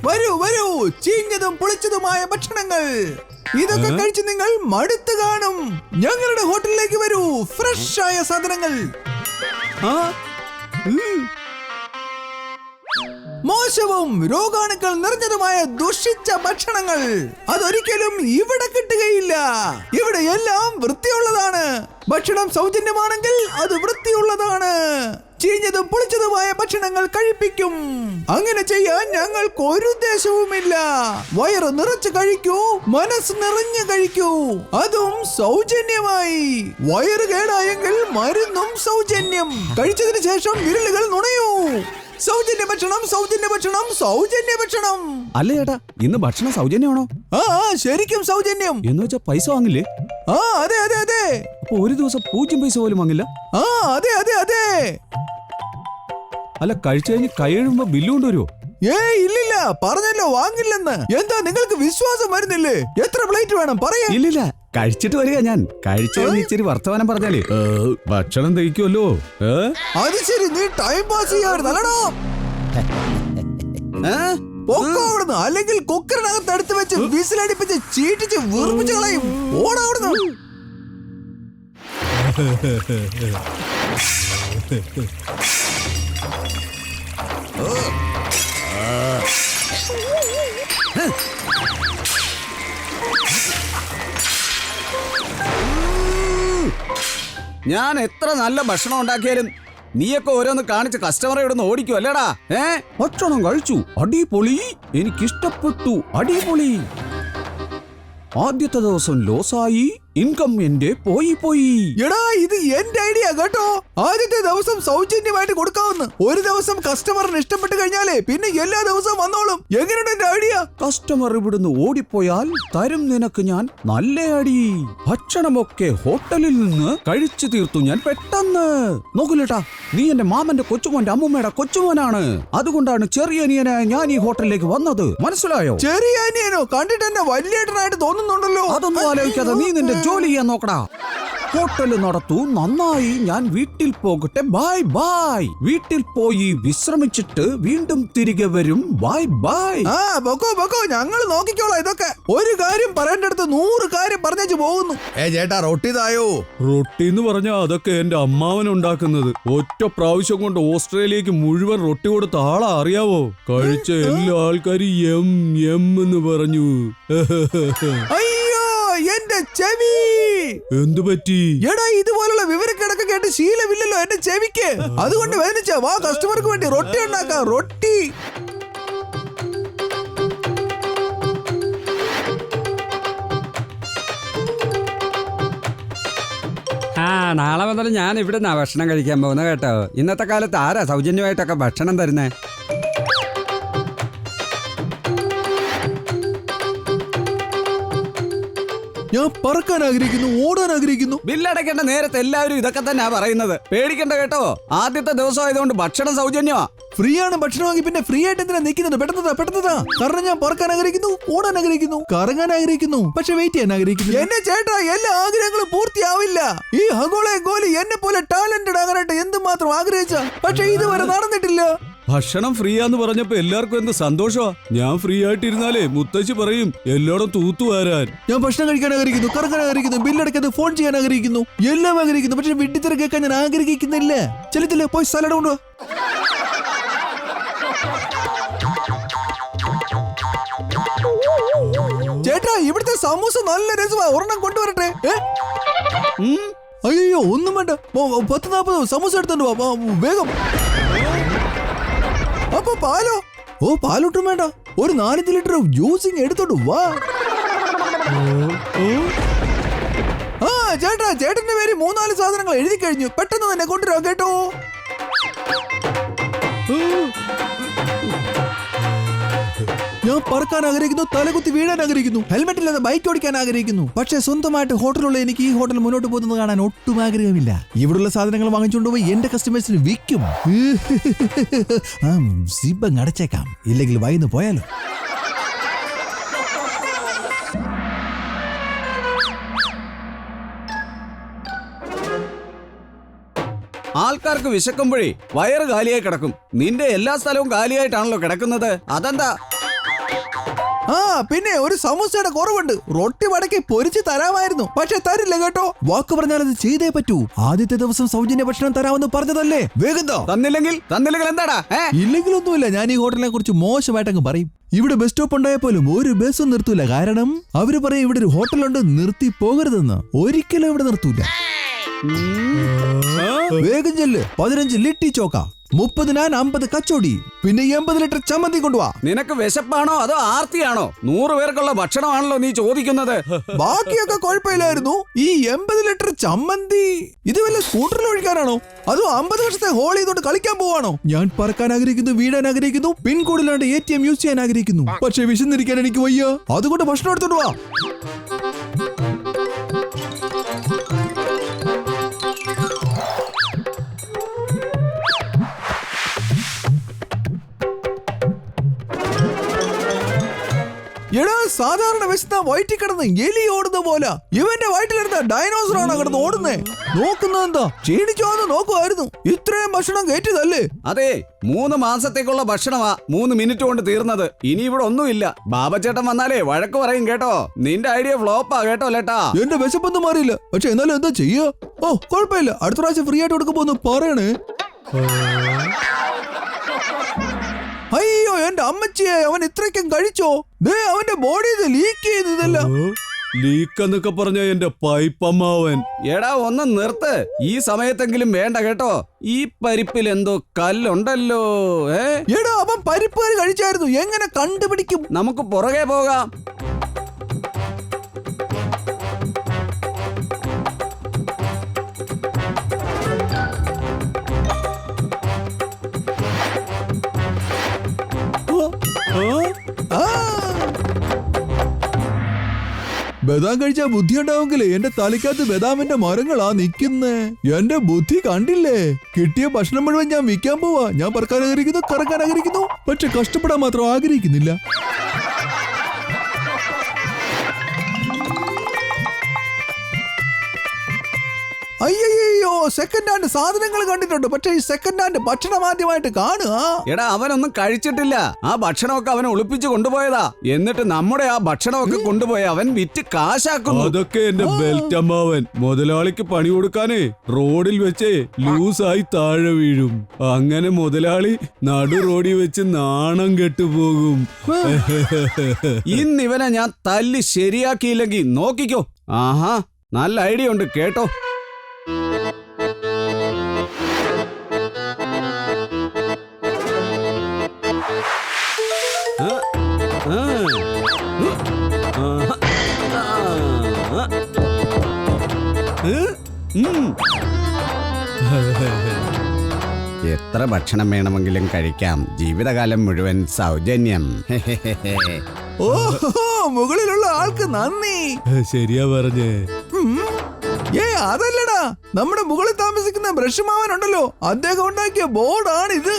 വരൂ വരൂ, ചീഞ്ഞതും പുളിച്ചതുമായ ഭക്ഷണങ്ങൾ. ഇതൊക്കെ കഴിച്ച് നിങ്ങൾ മടുത്തു കാണും. ഞങ്ങളുടെ ഹോട്ടലിലേക്ക് വരൂ, ഫ്രഷ് ആയ സാധനങ്ങൾ. മോശവും രോഗാണുക്കൾ നിറഞ്ഞതുമായ ദുഷിച്ച ഭക്ഷണങ്ങൾ അതൊരിക്കലും ഇവിടെ കിട്ടുകയില്ല. ഇവിടെ എല്ലാം വൃത്തിയുള്ളതാണ്. ഭക്ഷണം സൗജന്യമാണെങ്കിൽ അത് വൃത്തിയുള്ളതാണ്. ചീഞ്ഞതും പൊളിച്ചതുമായ ഭക്ഷണങ്ങൾ കഴിപ്പിക്കും. അങ്ങനെ ചെയ്യാൻ ഞങ്ങൾക്ക് ഒരു ഉദ്ദേശവുമില്ല. വയറ് നിറച്ച് കഴിക്കൂ, മനസ്സ് നിറഞ്ഞു കഴിക്കൂ, അതും സൗജന്യമായി. വയറ് കേടായെങ്കിൽ മരുന്നും സൗജന്യം. കഴിച്ചതിന് ശേഷം വിരലുകൾ നുണയൂ. സൗജന്യ ഭക്ഷണം, സൗജന്യ ഭക്ഷണം, സൗജന്യ ഭക്ഷണം. അല്ല ചേട്ടാ, ഇന്ന് ഭക്ഷണം സൗജന്യമാണോ? ശരിക്കും സൗജന്യം. എന്ന് വെച്ചാ പൈസ വാങ്ങില്ലേ? അതെ അതെ അതെ. അപ്പൊ ഒരു ദിവസം 0 പൈസ പോലും വാങ്ങില്ല? അതെ അതെ അതെ. അല്ല, കഴിച്ചു കഴിഞ്ഞ് കൈ എഴുമ്പോ ബില്ല് കൊണ്ടുവരുമോ? ഇല്ലില്ല, പറഞ്ഞല്ലോ വാങ്ങില്ലെന്ന്. എന്താ നിങ്ങൾക്ക് വിശ്വാസം വരുന്നില്ലേ? എത്ര പ്ലേറ്റ് വേണം പറയാ? ഇല്ലില്ല, കഴിച്ചിട്ട് വരിക. ഞാൻ കഴിച്ചു ഇച്ചിരി വർത്തമാനം പറഞ്ഞാലേ ഭക്ഷണം ദഹിക്കുമല്ലോ. അത് ശരി, നീ ടൈം പാസ് ചെയ്യാറുന്നല്ലോ. പൊക്കോവിടുന്നു, അല്ലെങ്കിൽ കുക്കറിനകത്ത് എടുത്ത് വെച്ച് വിസിലടിപ്പിച്ച് ചീട്ടിച്ച് വെറുപ്പിച്ച് കളയും. ഓടാവിടുന്നു. ഞാൻ എത്ര നല്ല ഭക്ഷണം ഉണ്ടാക്കിയാലും നീയൊക്കെ ഓരോന്ന് കാണിച്ച് കസ്റ്റമറെ ഇവിടുന്ന് ഓടിക്കും അല്ലേടാ? ഭക്ഷണം കഴിച്ചു, അടിപൊളി, എനിക്കിഷ്ടപ്പെട്ടു, അടിപൊളി. ആദ്യത്തെ ദിവസം ലോസായി, ഇൻകം എന്റെ പോയി. എടാ, ഇത് എന്റെ ഐഡിയ കേട്ടോ. ആദ്യത്തെ ദിവസം സൗജന്യമായിട്ട് കൊടുക്കാവുന്ന. ഒരു ദിവസം കസ്റ്റമറിന് ഇഷ്ടപ്പെട്ട് കഴിഞ്ഞാലേ പിന്നെ എല്ലാ ദിവസവും വന്നോളും. എങ്ങനെയുണ്ട് എന്റെ ഐഡിയ? കസ്റ്റമർ ഇവിടുന്ന് ഓടിപ്പോയാൽ തരും നിനക്ക് ഞാൻ നല്ല അടി. ഭക്ഷണമൊക്കെ ഹോട്ടലിൽ നിന്ന് കഴിച്ചു തീർത്തു ഞാൻ പെട്ടെന്ന്. നോക്കൂലേട്ടാ, നീ എന്റെ മാമന്റെ കൊച്ചുമോന്റെ അമ്മൂമ്മയുടെ കൊച്ചുമോനാണ്. അതുകൊണ്ടാണ് ചെറിയ അനിയനായ ഞാൻ ഈ ഹോട്ടലിലേക്ക് വന്നത്. മനസ്സിലായോ? ചെറിയ അനിയനോ? കണ്ടിട്ട് എന്നെ വലിയേട്ടനായിട്ട് തോന്നുന്നുണ്ടല്ലോ. അതൊന്നും ആലോചിക്കാതെ നീ നിന്റെ ജോലി ചെയ്യാൻ നോക്കടാ. ഹോട്ടല് നടത്തൂ, നന്നായി. ഞാൻ വീട്ടിൽ പോകട്ടെ, ബൈ ബൈ. വീട്ടിൽ പോയി വിശ്രമിച്ചിട്ട് വീണ്ടും തിരികെ വരും, ബൈ ബൈ. ബൊക്കോ, ഞങ്ങൾ നോക്കിക്കോളാം ഇതൊക്കെ. ഒരു കാര്യം പറയേണ്ടടുത്ത് 100 കാര്യം പറഞ്ഞു പോകുന്നു. ചേട്ടാ, റൊട്ടി തായോ? റൊട്ടി എന്ന് പറഞ്ഞാ അതൊക്കെ എന്റെ അമ്മാവൻ ഉണ്ടാക്കുന്നത്. ഒറ്റ പ്രാവശ്യം കൊണ്ട് ഓസ്ട്രേലിയക്ക് മുഴുവൻ റൊട്ടി കൊടുത്ത ആളാ, അറിയാവോ? കഴിച്ച എല്ലാ ആൾക്കാരും എം എം എന്ന് പറഞ്ഞു. എന്റെ ചെവി എന്തു പറ്റി? എടാ, ഇതുപോലുള്ള വിവരക്കിടക്ക് കേട്ട് ശീലമില്ലല്ലോ എന്റെ ചെവിക്ക്. അതുകൊണ്ട് വേദനിച്ച വാ, കസ്റ്റമർക്ക് വേണ്ടി റൊട്ടി ഉണ്ടാക്കാം. റൊട്ടി നാളെ മുതൽ ഞാൻ ഇവിടെ നിന്നാ ഭക്ഷണം കഴിക്കാൻ പോകുന്നത് കേട്ടോ. ഇന്നത്തെ കാലത്ത് ആരാ സൗജന്യമായിട്ടൊക്കെ ഭക്ഷണം തരുന്നേ? ഞാൻ പറക്കാൻ ആഗ്രഹിക്കുന്നു, ഓടാൻ ആഗ്രഹിക്കുന്നു. ബില്ലടയ്ക്കേണ്ട നേരത്തെ എല്ലാവരും ഇതൊക്കെ തന്നെയാ പറയുന്നത്. പേടിക്കണ്ട കേട്ടോ, ആദ്യത്തെ ദിവസം ആയതുകൊണ്ട് ഭക്ഷണം സൗജന്യമാ. ഫ്രീ ആണ് ഭക്ഷണം വാങ്ങി പിന്നെ ഫ്രീ ആയിട്ട് എന്തിനാ നിൽക്കുന്നത്? പെട്ടെന്നതാ. കാരണം ഞാൻ പറക്കാൻ ആഗ്രഹിക്കുന്നു, ഓടാൻ ആഗ്രഹിക്കുന്നു, കറങ്ങാൻ ആഗ്രഹിക്കുന്നു, പക്ഷെ വെയിറ്റ് ചെയ്യാൻ ആഗ്രഹിക്കുന്നു. എന്നെ ചേട്ടാ, എല്ലാ ആഗ്രഹങ്ങളും പൂർത്തിയാവില്ല. ഈ ഹഗോളെ ഗോലി എന്നെ പോലെ ടാലന്റഡ് ആകാനായിട്ട് എന്തുമാത്രം ആഗ്രഹിച്ച, പക്ഷെ ഇതുവരെ നടന്നിട്ടില്ല. ഭക്ഷണം ഫ്രീ ആന്ന് പറഞ്ഞപ്പോ എല്ലാവർക്കും എന്ത് സന്തോഷമാ. ഞാൻ ഫ്രീ ആയിട്ടിരുന്നാലേ മുത്തശ്ശി പറയും എല്ലായിടും തൂത്തുവാരാൻ. ഞാൻ ഭക്ഷണം കഴിക്കാൻ ആഗ്രഹിക്കുന്നു, കറങ്ങാൻ ആഗ്രഹിക്കുന്നു, ബില്ലടക്കാതെ ഫോൺ ചെയ്യാൻ ആഗ്രഹിക്കുന്നു, എല്ലാം ആഗ്രഹിക്കുന്നു, പക്ഷെ വിഡ്ഢിത്തരം കേൾക്കാൻ ഞാൻ ആഗ്രഹിക്കുന്നില്ല. ചെലുത്തില്ലേ, പോയി സലാഡ് കൊണ്ടുവാ. ചേട്ടാ, ഇവിടുത്തെ സമൂസ നല്ല രസമാ, ഒരെണ്ണം കൊണ്ടുവരട്ടെ? അയ്യോ, ഒന്നും വേണ്ട. 10-40 സമൂസ എടുത്തോണ്ട് വാ വേഗം. അപ്പൊ പാലോ? പാലൊട്ടും വേണ്ട. ഒരു 4 ലിറ്റർ ജ്യൂസിങ് എടുത്തോണ്ട് വാ. ചേട്ടാ, ചേട്ടന്റെ പേര് 3-4 സാധനങ്ങൾ എഴുതി കഴിഞ്ഞു. പെട്ടെന്ന് തന്നെ കൊണ്ടുവരാ കേട്ടോ. ഞാൻ പറക്കാൻ ആഗ്രഹിക്കുന്നു, തലകുത്തി വീഴാൻ ആഗ്രഹിക്കുന്നു, ഹെൽമെറ്റ് ഇല്ലാതെ ബൈക്ക് ഓടിക്കാൻ ആഗ്രഹിക്കുന്നു, പക്ഷെ സ്വന്തമായിട്ട് ഹോട്ടലുള്ള എനിക്ക് ഈ ഹോട്ടൽ മുന്നോട്ട് പോകുന്നത് കാണാൻ ഒട്ടും ആഗ്രഹമില്ല. ഇവിടുള്ള സാധനങ്ങൾ വാങ്ങിച്ചുകൊണ്ടുപോയി എന്റെ കസ്റ്റമേഴ്സിന് വിൽക്കും. സിബ് അടച്ചേക്കാം, ഇല്ലെങ്കിൽ വൈന്ന് പോയാലോ. ആൾക്കാർക്ക് വിശക്കുമ്പോഴേ വയറ് കാലിയായി കിടക്കും. നിന്റെ എല്ലാ സ്ഥലവും കാലിയായിട്ടാണല്ലോ കിടക്കുന്നത്. അതെന്താ? ആ പിന്നെ ഒരു സമൂസയുടെ കുറവുണ്ട്. റൊട്ടി മടക്കി പൊരിച്ച് തരാമായിരുന്നു, പക്ഷെ തരില്ല കേട്ടോ. വാക്ക് പറഞ്ഞാൽ അത് ചെയ്തേ പറ്റൂ. ആദ്യത്തെ ദിവസം സൗജന്യ ഭക്ഷണം തരാമെന്ന് പറഞ്ഞതല്ലേ, വേഗം തന്നില്ലെങ്കിൽ എന്താടാ? ഇല്ലെങ്കിലൊന്നുമില്ല. ഞാൻ ഈ ഹോട്ടലിനെ കുറിച്ച് മോശമായിട്ടങ്ങ് പറയും. ഇവിടെ ബസ് സ്റ്റോപ്പ് ഉണ്ടായപ്പോലും ഒരു ബസ്സും നിർത്തൂല. കാരണം അവര് പറയും ഇവിടെ ഒരു ഹോട്ടലുണ്ട്, നിർത്തി പോകരുതെന്ന്. ഒരിക്കലും ഇവിടെ നിർത്തൂല. വേഗം ചെല്ല്. 15 ലിട്ടി ചോക്ക, 30 നാൻ, 50 കച്ചോടി, പിന്നെ 80 ലിറ്റർ ചമ്മന്തി കൊണ്ടുവാ. നിനക്ക് വിശപ്പാണോ അതോ ആർത്തിയാണോ? 100 പേർക്കുള്ള ഭക്ഷണമാണല്ലോ നീ ചോദിക്കുന്നത്. ബാക്കിയൊക്കെ കുഴപ്പമില്ലായിരുന്നു. ഈ 80 ലിറ്റർ ചമ്മന്തി ഇത് വല്ല സ്കൂട്ടറിൽ ഒഴിക്കാനാണോ? അതോ 50 വർഷത്തെ ഹോൾ ചെയ്തോണ്ട് കളിക്കാൻ പോവാണോ? ഞാൻ പറക്കാൻ ആഗ്രഹിക്കുന്നു, വീടാൻ ആഗ്രഹിക്കുന്നു, പിൻകോഡിലാണ്ട് ATM യൂസ് ചെയ്യാൻ ആഗ്രഹിക്കുന്നു. പക്ഷെ വിശന്നിരിക്കാൻ എനിക്ക് വയ്യ. അതുകൊണ്ട് ഭക്ഷണം എടുത്തോണ്ട് വാ. എടാ, സാധാരണ വിശന്ന വയറ്റിൽ കിടന്ന് എലി ഓടുന്ന പോലെ ഇവന്റെ വയറ്റിലെടുത്ത ഡൈനോസർ ആണ് കിടന്ന് ഓടുന്നേ. നോക്കുന്നത് എന്താ? ക്ഷീണിച്ചോന്ന് നോക്കുമായിരുന്നു. ഇത്രയും ഭക്ഷണം കയറ്റിയതല്ലേ? അതെ, 3 മാസത്തേക്കുള്ള ഭക്ഷണമാ 3 മിനിറ്റ് കൊണ്ട് തീർന്നത്. ഇനി ഇവിടെ ഒന്നുമില്ല. ബാബച്ചേട്ടൻ വന്നാലേ വഴക്ക് പറയും കേട്ടോ. നിന്റെ ഐഡിയ ഫ്ലോപ്പാ കേട്ടോ ലേട്ടാ. എന്റെ വിശപ്പൊന്നും മാറിയില്ല. പക്ഷെ എന്നാലും എന്താ ചെയ്യാ? ഓ കുഴപ്പമില്ല, അടുത്ത പ്രാവശ്യം ഫ്രീ ആയിട്ട് കൊടുക്കുമ്പോ ഒന്ന് പറയണേ. അയ്യോ, എന്റെ അമ്മച്ചിയെ, അവൻ ഇത്രയ്ക്കും കഴിച്ചോ? ദേ അവന്റെ ബോഡി ലീക്ക് ചെയ്തതല്ല. ലീക്ക് എന്നൊക്കെ പറഞ്ഞ എന്റെ പൈപ്പമ്മാവൻ. എടാ ഒന്ന് നിർത്ത്. ഈ സമയത്തെങ്കിലും വേണ്ട കേട്ടോ. ഈ പരിപ്പിൽ എന്തോ കല്ലുണ്ടല്ലോ. എടാ, അവൻ പരിപ്പ് കറി കഴിച്ചായിരുന്നു. എങ്ങനെ കണ്ടുപിടിക്കും? നമുക്ക് പുറകെ പോകാം. ബദാം കഴിച്ചാ ബുദ്ധി ഉണ്ടാവുമെങ്കിലേ എന്റെ തലയ്ക്കകത്ത് ബദാമിന്റെ മരങ്ങളാ നിക്കുന്നേ. എന്റെ ബുദ്ധി കണ്ടില്ലേ? കിട്ടിയ ഭക്ഷണം മുഴുവൻ ഞാൻ വിൽക്കാൻ പോവാ. ഞാൻ പറക്കാൻ ആഗ്രഹിക്കുന്നു, കറക്കാൻ ആഗ്രഹിക്കുന്നു, പക്ഷെ കഷ്ടപ്പെടാൻ മാത്രം ആഗ്രഹിക്കുന്നില്ല. അയ്യോ, സെക്കൻഡ് ഹാൻഡ് സാധനങ്ങൾ കണ്ടിട്ടുണ്ട്, പക്ഷെ ഈ സെക്കൻഡ് ഹാൻഡ് ഭക്ഷണം ആദ്യമായിട്ട് കാണുക. എടാ, അവനൊന്നും കഴിച്ചിട്ടില്ല. ആ ഭക്ഷണമൊക്കെ അവൻ ഒളിപ്പിച്ച് കൊണ്ടുപോയതാ. എന്നിട്ട് നമ്മുടെ ആ ഭക്ഷണമൊക്കെ കൊണ്ടുപോയി അവൻ വിറ്റ് കാശാക്കുന്നു. അതൊക്കെ എന്റെ ബെൽറ്റ് അമ്മാവൻ മുതലാളിക്ക് പണി കൊടുക്കാനേ റോഡിൽ വെച്ചേ ലൂസായി താഴെ വീഴും. അങ്ങനെ മുതലാളി നടു റോഡിൽ വെച്ച് നാണം കെട്ടുപോകും. ഇന്നിവനെ ഞാൻ തല്ലി ശരിയാക്കിയില്ലെങ്കിൽ നോക്കിക്കോ. ആഹാ, നല്ല ഐഡിയ ഉണ്ട് കേട്ടോ. എത്ര ഭക്ഷണം വേണമെങ്കിലും കഴിക്കാം. ജീവിതകാലം മുഴുവൻ സൗജന്യം. ഓഹോ, മുകളിലുള്ള ആൾക്ക് നന്ദി. ശരിയാ പറഞ്ഞേ. അതല്ലടാ, നമ്മുടെ മുകളിൽ താമസിക്കുന്ന ബ്രഷ് മാവനുണ്ടല്ലോ, അദ്ദേഹം ഉണ്ടാക്കിയ ബോർഡാണിത്.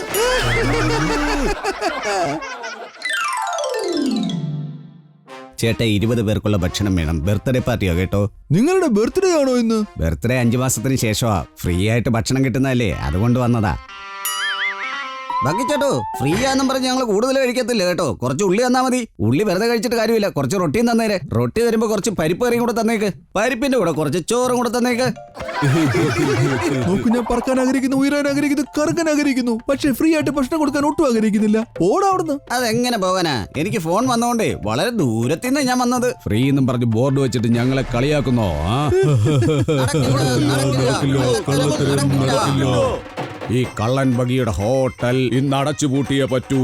ചേട്ടാ, 20 പേർക്കുള്ള ഭക്ഷണം വേണം. ബർത്ത്ഡേ പാർട്ടിയോ കേട്ടോ. നിങ്ങളുടെ ബർത്ത്ഡേ ആണോ ഇന്ന്? ബർത്ത്ഡേ 5 മാസത്തിന് ശേഷമാ. ഫ്രീ ആയിട്ട് ഭക്ഷണം കിട്ടുന്നതല്ലേ, അതുകൊണ്ട് വന്നതാ. ചേട്ടോ, ഫ്രീ ആണെന്നും പറഞ്ഞ് ഞങ്ങൾ കൂടുതൽ കഴിക്കത്തില്ല കേട്ടോ. കുറച്ച് ഉള്ളി തന്നാ മതി. ഉള്ളി വെറുതെ കഴിച്ചിട്ട് കാര്യമില്ല. കുറച്ച് റൊട്ടിയും തന്നേരെ. റൊട്ടി വരുമ്പോ കുറച്ച് പരിപ്പ് കറിയും കൂടെ തന്നേക്ക്. പരിപ്പിന്റെ കൂടെ കുറച്ച് ചോറും കൂടെ തന്നേക്ക്. നോക്കൂ, ഞാൻ പറക്കാൻ ആഗ്രഹിക്കുന്നു, ഉയരാൻ ആഗ്രഹിക്കുന്നു, കറങ്ങാൻ ആഗ്രഹിക്കുന്നു, പക്ഷെ ഫ്രീ ആയിട്ട് ഭക്ഷണം കൊടുക്കാൻ ഒട്ടും ആഗ്രഹിക്കുന്നില്ല. ഓടാവിടുന്ന്. അതെങ്ങനെ പോകാനാ? എനിക്ക് ഫോൺ വന്നോണ്ടേ വളരെ ദൂരത്തിൽ നിന്ന് ഞാൻ വന്നത്. ഫ്രീ എന്നും പറഞ്ഞ് ബോർഡ് വെച്ചിട്ട് ഞങ്ങളെ കളിയാക്കുന്നോ? ഈ കള്ളൻ ബഗിയുടെ ഹോട്ടൽ ഇന്ന് അടച്ചുപൂട്ടിയേ പറ്റൂ.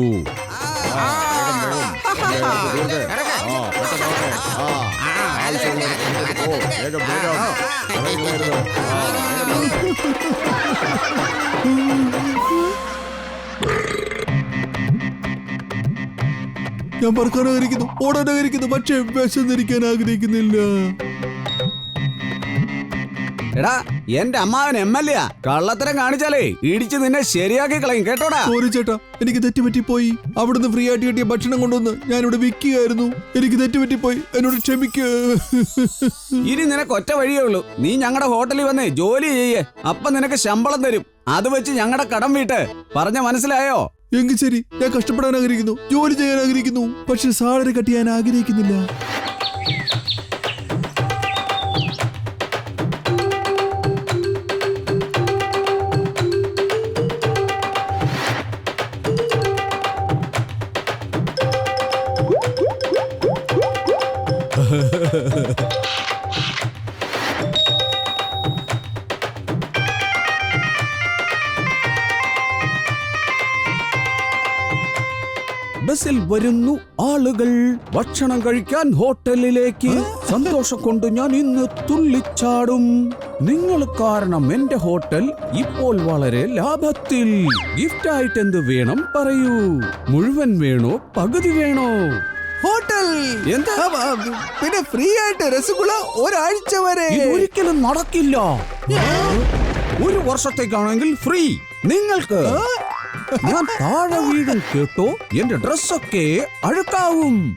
ഞാൻ പറക്കാൻ ആഗ്രഹിക്കുന്നു, ഓടാൻ ആഗ്രഹിക്കുന്നു, പക്ഷെ വിശന്നിരിക്കാൻ ആഗ്രഹിക്കുന്നില്ല. എടാ, എന്റെ അമ്മാവൻ MLA കള്ളത്തരം കാണിച്ചാലേ ഇടിച്ച് നിന്നെ ശരിയാക്കി കളയും കേട്ടോടാ. സോറി ചേട്ടാ, എനിക്ക് തെറ്റുപറ്റിപ്പോയി. അവിടുന്ന് ഫ്രീ ആയിട്ട് കിട്ടിയ ഭക്ഷണം കൊണ്ടുവന്ന് ഞാനിവിടെ വിൽക്കുകയായിരുന്നു. എനിക്ക് തെറ്റുപറ്റിപ്പോയി, എന്നോട് ക്ഷമിക്ക്. ഇനി നിനക്ക് ഒറ്റ വഴിയേ ഉള്ളൂ. നീ ഞങ്ങളുടെ ഹോട്ടലിൽ വന്നേ ജോലി ചെയ്യേ. അപ്പൊ നിനക്ക് ശമ്പളം തരും. അത് വെച്ച് ഞങ്ങളുടെ കടം വീട്ട്. പറഞ്ഞ മനസ്സിലായോ? എങ്കിൽ ശരി, ഞാൻ കഷ്ടപ്പെടാൻ ആഗ്രഹിക്കുന്നു, ജോലി ചെയ്യാൻ ആഗ്രഹിക്കുന്നു, പക്ഷെ സാലറി കട്ട് ചെയ്യാൻ ആഗ്രഹിക്കുന്നില്ല. ബസ്സിൽ വരുന്നു ആളുകൾ ഭക്ഷണം കഴിക്കാൻ ഹോട്ടലിലേക്ക്. സന്തോഷം കൊണ്ട് ഞാൻ ഇന്ന് തുള്ളിച്ചാടും. നിങ്ങൾ കാരണം എന്റെ ഹോട്ടൽ ഇപ്പോൾ വളരെ ലാഭത്തിൽ. ഗിഫ്റ്റ് ആയിട്ട് എന്ത് വേണം പറയൂ. മുഴുവൻ വേണോ പകുതി വേണോ? ഹോട്ടൽ എന്താ? പിന്നെ ഫ്രീ ആയിട്ട് രസഗുള ഒരാഴ്ച വരെ. ഒരിക്കലും നടക്കില്ല. 1 വർഷത്തേക്കാണെങ്കിൽ ഫ്രീ. നിങ്ങൾക്ക് ഞാൻ താഴെ വീഴും കേട്ടോ. എന്റെ ഡ്രസ്സൊക്കെ അഴുക്കാവും.